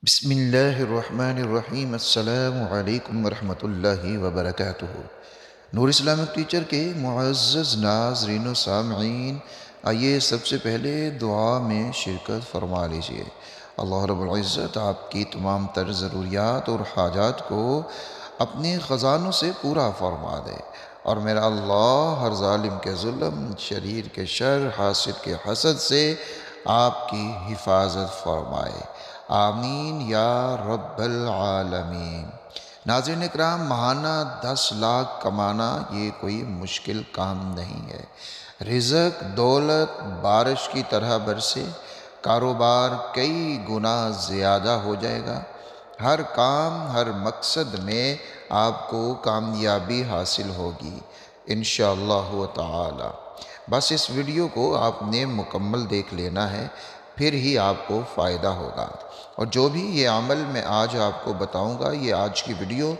بسم اللہ الرحمن الرحیم۔ السلام علیکم ورحمۃ اللہ وبرکاتہ۔ نور اسلامک ٹیچر کے معزز ناظرین و سامعین، آئیے سب سے پہلے دعا میں شرکت فرما لیجیے۔ اللہ رب العزت آپ کی تمام تر ضروریات اور حاجات کو اپنے خزانوں سے پورا فرما دے، اور میرا اللہ ہر ظالم کے ظلم، شریر کے شر، حاسد کے حسد سے آپ کی حفاظت فرمائے، آمین یا رب العالمین۔ ناظرین اکرام، ماہانہ 10 لاکھ کمانا یہ کوئی مشکل کام نہیں ہے۔ رزق دولت بارش کی طرح برسے، کاروبار کئی گنا زیادہ ہو جائے گا، ہر کام ہر مقصد میں آپ کو کامیابی حاصل ہوگی انشاءاللہ تعالی۔ بس اس ویڈیو کو آپ نے مکمل دیکھ لینا ہے، پھر ہی آپ کو فائدہ ہوگا۔ اور جو بھی یہ عمل میں آج آپ کو بتاؤں گا، یہ آج کی ویڈیو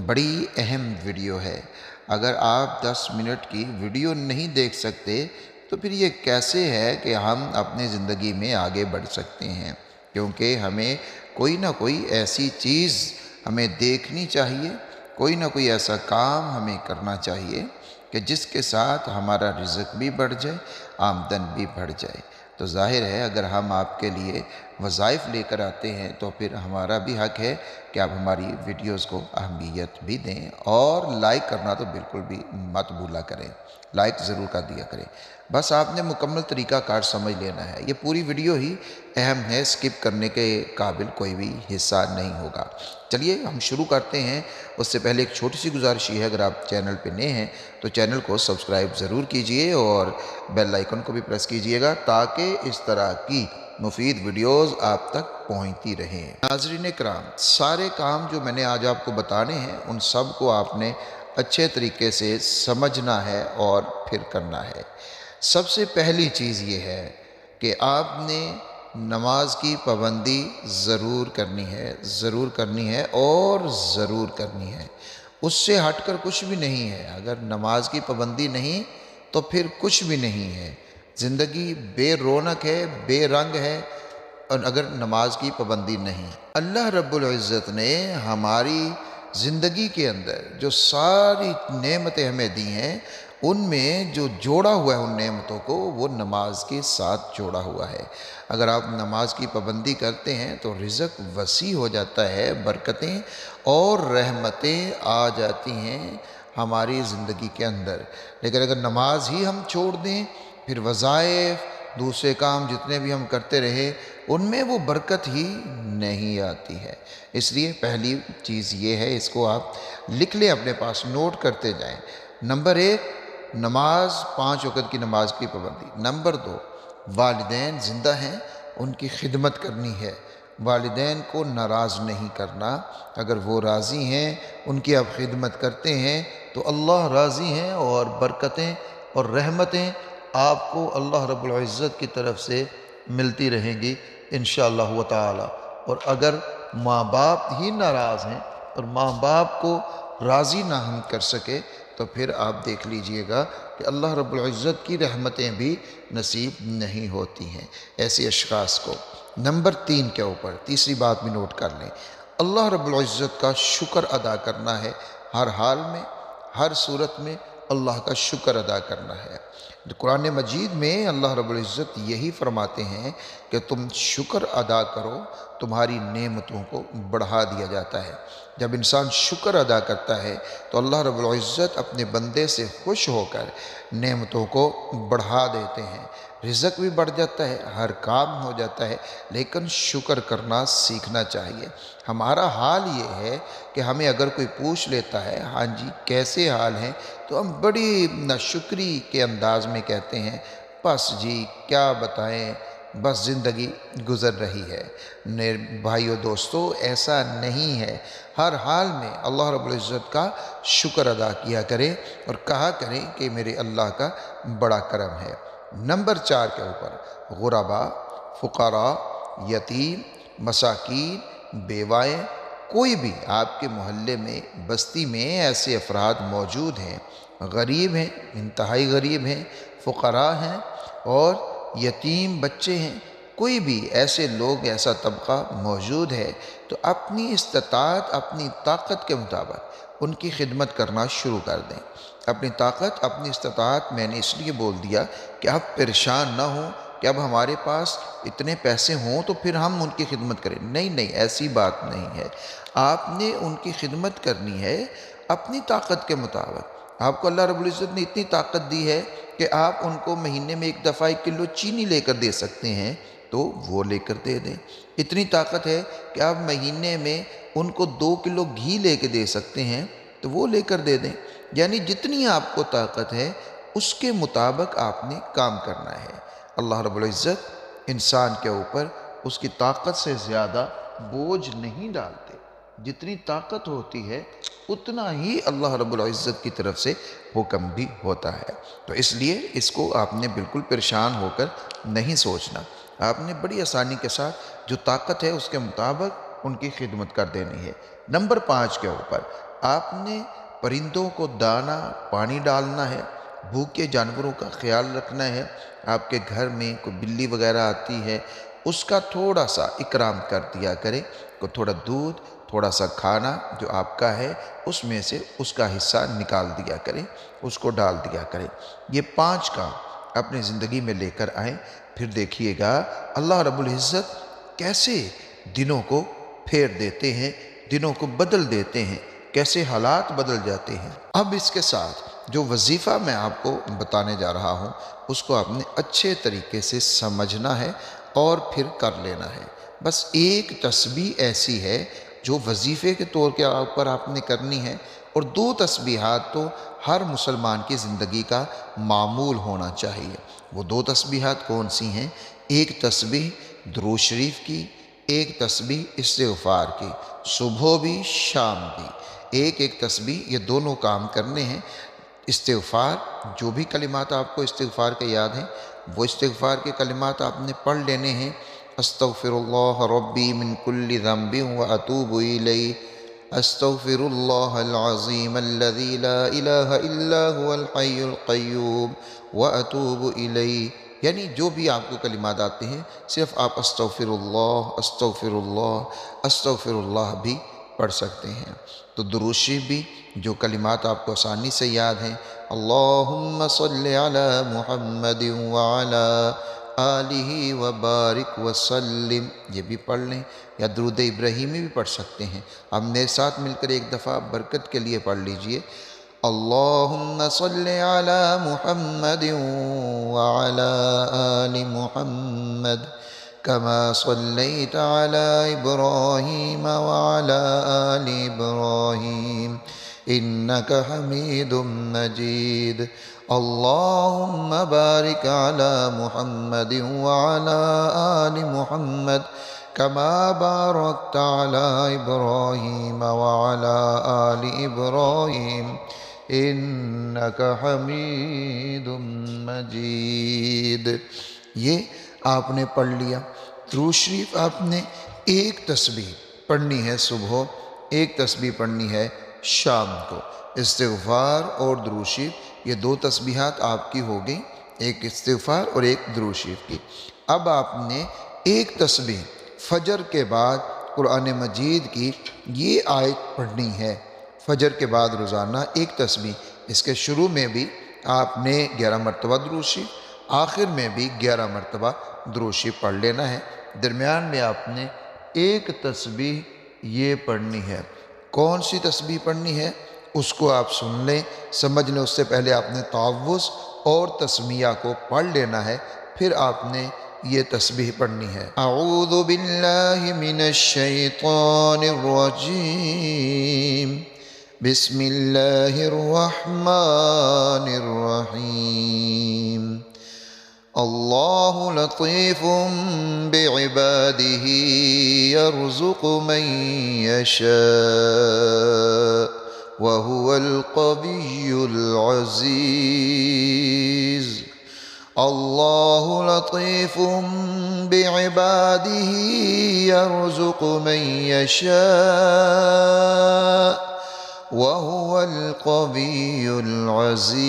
بڑی اہم ویڈیو ہے۔ اگر آپ 10 منٹ کی ویڈیو نہیں دیکھ سکتے تو پھر یہ کیسے ہے کہ ہم اپنی زندگی میں آگے بڑھ سکتے ہیں؟ کیونکہ ہمیں کوئی نہ کوئی ایسی چیز ہمیں دیکھنی چاہیے، کوئی نہ کوئی ایسا کام ہمیں کرنا چاہیے کہ جس کے ساتھ ہمارا رزق بھی بڑھ جائے، آمدن بھی بڑھ جائے۔ تو ظاہر ہے اگر ہم آپ کے لیے وظائف لے کر آتے ہیں تو پھر ہمارا بھی حق ہے کہ آپ ہماری ویڈیوز کو اہمیت بھی دیں، اور لائک کرنا تو بالکل بھی مت بھولا کریں، لائک ضرور کر دیا کریں۔ بس آپ نے مکمل طریقہ کار سمجھ لینا ہے، یہ پوری ویڈیو ہی اہم ہے، سکپ کرنے کے قابل کوئی بھی حصہ نہیں ہوگا۔ چلیے ہم شروع کرتے ہیں۔ اس سے پہلے ایک چھوٹی سی گزارش ہے، اگر آپ چینل پہ نئے ہیں تو چینل کو سبسکرائب ضرور کیجئے اور بیل آئیکن کو بھی پریس کیجئے گا، تاکہ اس طرح کی مفید ویڈیوز آپ تک پہنچتی رہیں۔ ناظرین اکرام، سارے کام جو میں نے آج آپ کو بتانے ہیں ان سب کو آپ نے اچھے طریقے سے سمجھنا ہے اور پھر کرنا ہے۔ سب سے پہلی چیز یہ ہے کہ آپ نے نماز کی پابندی ضرور کرنی ہے، ضرور کرنی ہے اور ضرور کرنی ہے۔ اس سے ہٹ کر کچھ بھی نہیں ہے۔ اگر نماز کی پابندی نہیں تو پھر کچھ بھی نہیں ہے۔ زندگی بے رونق ہے، بے رنگ ہے، اور اگر نماز کی پابندی نہیں۔ اللہ رب العزت نے ہماری زندگی کے اندر جو ساری نعمتیں ہمیں دی ہیں، ان میں جو جوڑا ہوا ہے ان نعمتوں کو، وہ نماز کے ساتھ جوڑا ہوا ہے۔ اگر آپ نماز کی پابندی کرتے ہیں تو رزق وسیع ہو جاتا ہے، برکتیں اور رحمتیں آ جاتی ہیں ہماری زندگی کے اندر۔ لیکن اگر نماز ہی ہم چھوڑ دیں، پھر وظائف دوسرے کام جتنے بھی ہم کرتے رہے، ان میں وہ برکت ہی نہیں آتی ہے۔ اس لیے پہلی چیز یہ ہے، اس کو آپ لکھ لیں، اپنے پاس نوٹ کرتے جائیں۔ نمبر 1، نماز 5 وقت کی نماز کی پابندی۔ نمبر 2، والدین زندہ ہیں ان کی خدمت کرنی ہے، والدین کو ناراض نہیں کرنا۔ اگر وہ راضی ہیں، ان کی آپ خدمت کرتے ہیں تو اللہ راضی ہیں، اور برکتیں اور رحمتیں آپ کو اللہ رب العزت کی طرف سے ملتی رہیں گی انشاءاللہ تعالی۔ اور اگر ماں باپ ہی ناراض ہیں اور ماں باپ کو راضی نہ ہم کر سکے تو پھر آپ دیکھ لیجئے گا کہ اللہ رب العزت کی رحمتیں بھی نصیب نہیں ہوتی ہیں ایسے اشخاص کو۔ نمبر 3 کے اوپر تیسری بات بھی نوٹ کر لیں، اللہ رب العزت کا شکر ادا کرنا ہے، ہر حال میں، ہر صورت میں اللہ کا شکر ادا کرنا ہے۔ قرآن مجید میں اللہ رب العزت یہی فرماتے ہیں کہ تم شکر ادا کرو، تمہاری نعمتوں کو بڑھا دیا جاتا ہے۔ جب انسان شکر ادا کرتا ہے تو اللہ رب العزت اپنے بندے سے خوش ہو کر نعمتوں کو بڑھا دیتے ہیں، رزق بھی بڑھ جاتا ہے، ہر کام ہو جاتا ہے۔ لیکن شکر کرنا سیکھنا چاہیے۔ ہمارا حال یہ ہے کہ ہمیں اگر کوئی پوچھ لیتا ہے ہاں جی کیسے حال ہیں، تو ہم بڑی ناشکری کے انداز میں کہتے ہیں بس جی کیا بتائیں، بس زندگی گزر رہی ہے۔ میرے بھائیو دوستو، ایسا نہیں ہے۔ ہر حال میں اللہ رب العزت کا شکر ادا کیا کریں اور کہا کریں کہ میرے اللہ کا بڑا کرم ہے۔ نمبر 4 کے اوپر غربا، فقراء، یتیم، مساکین، بیوائیں، کوئی بھی آپ کے محلے میں، بستی میں ایسے افراد موجود ہیں، غریب ہیں، انتہائی غریب ہیں، فقراء ہیں اور یتیم بچے ہیں، کوئی بھی ایسے لوگ، ایسا طبقہ موجود ہے تو اپنی استطاعت، اپنی طاقت کے مطابق ان کی خدمت کرنا شروع کر دیں۔ اپنی طاقت، اپنی استطاعت میں نے اس لیے بول دیا کہ آپ پریشان نہ ہوں کہ اب ہمارے پاس اتنے پیسے ہوں تو پھر ہم ان کی خدمت کریں۔ نہیں، ایسی بات نہیں ہے۔ آپ نے ان کی خدمت کرنی ہے اپنی طاقت کے مطابق۔ آپ کو اللہ رب العزت نے اتنی طاقت دی ہے کہ آپ ان کو مہینے میں 1 دفعہ 1 کلو چینی لے کر دے سکتے ہیں تو وہ لے کر دے دیں۔ اتنی طاقت ہے کہ آپ مہینے میں ان کو 2 کلو گھی لے کے دے سکتے ہیں تو وہ لے کر دے دیں۔ یعنی جتنی آپ کو طاقت ہے اس کے مطابق آپ نے کام کرنا ہے۔ اللہ رب العزت انسان کے اوپر اس کی طاقت سے زیادہ بوجھ نہیں ڈالتے۔ جتنی طاقت ہوتی ہے اتنا ہی اللہ رب العزت کی طرف سے حکم بھی ہوتا ہے۔ تو اس لیے اس کو آپ نے بالکل پریشان ہو کر نہیں سوچنا۔ آپ نے بڑی آسانی کے ساتھ جو طاقت ہے اس کے مطابق ان کی خدمت کر دینی ہے۔ نمبر 5 کے اوپر آپ نے پرندوں کو دانہ پانی ڈالنا ہے، بھوکے جانوروں کا خیال رکھنا ہے۔ آپ کے گھر میں کوئی بلی وغیرہ آتی ہے اس کا تھوڑا سا اکرام کر دیا کرے، کوئی تھوڑا دودھ، تھوڑا سا کھانا جو آپ کا ہے اس میں سے اس کا حصہ نکال دیا کریں، اس کو ڈال دیا کریں۔ یہ 5 کام اپنی زندگی میں لے کر آئیں، پھر دیکھیے گا اللہ رب العزت کیسے دنوں کو پھیر دیتے ہیں، دنوں کو بدل دیتے ہیں، کیسے حالات بدل جاتے ہیں۔ اب اس کے ساتھ جو وظیفہ میں آپ کو بتانے جا رہا ہوں اس کو آپ نے اچھے طریقے سے سمجھنا ہے اور پھر کر لینا ہے۔ بس ایک تسبیح ایسی ہے جو وظیفے کے طور کے اوپر آپ نے کرنی ہے، اور 2 تسبیحات تو ہر مسلمان کی زندگی کا معمول ہونا چاہیے۔ وہ 2 تسبیحات کون سی ہیں؟ ایک تسبیح درود شریف کی، ایک تسبیح استغفار کی، صبح بھی شام بھی ایک تسبیح، یہ دونوں کام کرنے ہیں۔ استغفار، جو بھی کلمات آپ کو استغفار کے یاد ہیں وہ استغفار کے کلمات آپ نے پڑھ لینے ہیں۔ استغفر اللہ ربی من کل ذنب واتوب الیہ، استغفر اللہ العظیم الذی لا الہ الا هو الحی القیوم واتوب الیہ۔ یعنی جو بھی آپ کو کلمات آتے ہیں صرف آپ استغفر اللہ استغفر اللہ بھی پڑھ سکتے ہیں۔ تو درود شریف بھی جو کلمات آپ کو آسانی سے یاد ہیں، اللہم صلی علی محمد وعلی آلہ وبارک وسلم، یہ بھی پڑھ لیں، یا درود ابراہیمی بھی پڑھ سکتے ہیں۔ اب میرے ساتھ مل کر ایک دفعہ برکت کے لیے پڑھ لیجئے، اللہم صلی علی محمد وعلی آل محمد كما صليت على إبراهيم وعلى آل إبراهيم إنك حميد مجيد اللهم بارك على محمد وعلى آل محمد كما باركت على إبراهيم وعلى آل إبراهيم إنك حميد مجيد۔ یہ آپ نے پڑھ لیا۔ درود شریف آپ نے ایک تسبیح پڑھنی ہے صبح، ایک تسبیح پڑھنی ہے شام کو۔ استغفار اور درود شریف یہ 2 تسبیحات آپ کی ہو گئی، ایک استغفار اور ایک درود شریف کی۔ اب آپ نے ایک تسبیح فجر کے بعد قرآن مجید کی یہ آیت پڑھنی ہے۔ فجر کے بعد روزانہ ایک تسبیح، اس کے شروع میں بھی آپ نے 11 مرتبہ درود شریف، آخر میں بھی 11 مرتبہ درود شریف پڑھ لینا ہے۔ درمیان میں آپ نے ایک تسبیح یہ پڑھنی ہے۔ کون سی تسبیح پڑھنی ہے اس کو آپ سن لیں، سمجھ لیں۔ اس سے پہلے آپ نے تعوذ اور تسمیہ کو پڑھ لینا ہے، پھر آپ نے یہ تسبیح پڑھنی ہے۔ اعوذ باللہ من الشیطان الرجیم، بسم اللہ الرحمن الرحیم۔ اللہ لطیف بعباده یرزق من یشاء وهو القوی العزیز۔ اللہ لطیف بعباده یرزق من یشاء وهو القوی العزیز۔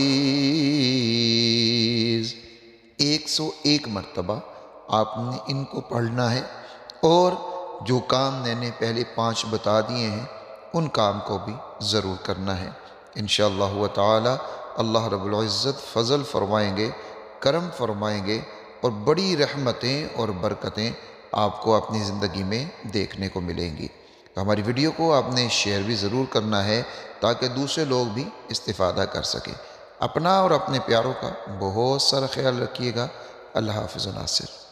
101 مرتبہ آپ نے ان کو پڑھنا ہے، اور جو کام میں نے پہلے 5 بتا دیے ہیں ان کام کو بھی ضرور کرنا ہے۔ انشاءاللہ تعالی اللہ رب العزت فضل فرمائیں گے، کرم فرمائیں گے، اور بڑی رحمتیں اور برکتیں آپ کو اپنی زندگی میں دیکھنے کو ملیں گی۔ تو ہماری ویڈیو کو آپ نے شیئر بھی ضرور کرنا ہے تاکہ دوسرے لوگ بھی استفادہ کر سکیں۔ اپنا اور اپنے پیاروں کا بہت سارا خیال رکھیے گا۔ اللہ حافظ و ناصر۔